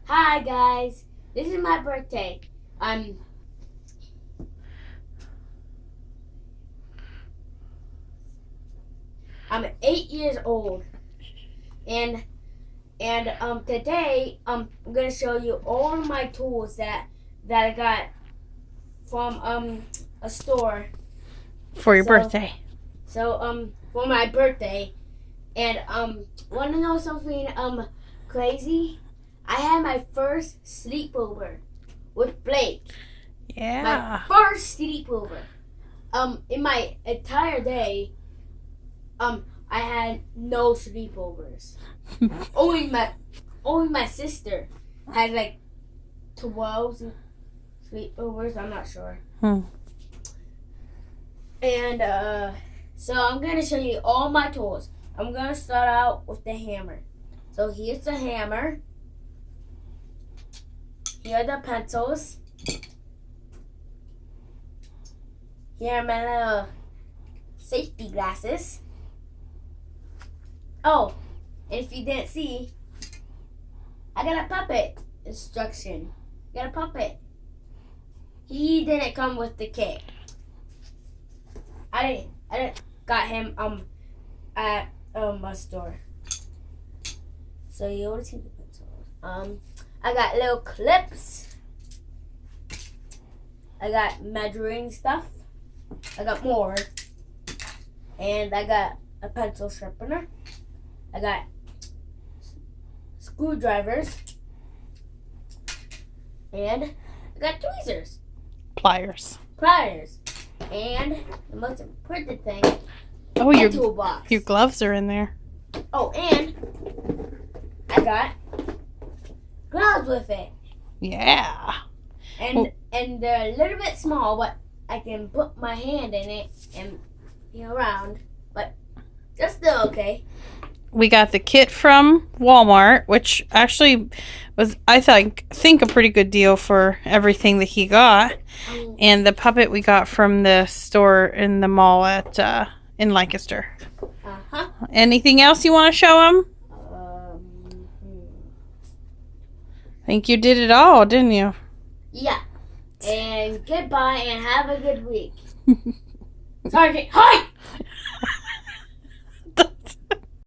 Hi guys, this is my birthday. I'm 8 years old, and today I'm gonna show you all of my tools that I got from a store for your birthday. So for my birthday, and wanna know something crazy? I had my first sleepover with Blake. Yeah. My first sleepover. In my entire day, I had no sleepovers. only my sister had like 12 sleepovers. I'm not sure. And so I'm gonna show you all my tools. I'm gonna start out with the hammer. So here's the hammer. Here are the pencils. Here are my little safety glasses. Oh, and if you didn't see, I got a puppet instruction. Got a puppet. He didn't come with the kit. I didn't got him at a store. So you want to see the pencils. I got little clips. I got measuring stuff. I got more. And I got a pencil sharpener. I got screwdrivers. And I got tweezers. Pliers. And the most important thing, oh, a toolbox. Your gloves are in there. Oh, and I got gloves with it. Yeah. And they're a little bit small, but I can put my hand in it and feel around. But they're still okay. We got the kit from Walmart, which actually was, I think a pretty good deal for everything that he got. And the puppet we got from the store in the mall at in Lancaster. Anything else you want to show him? I think you did it all, didn't you? Yeah. And goodbye and have a good week. Sergeant, hi!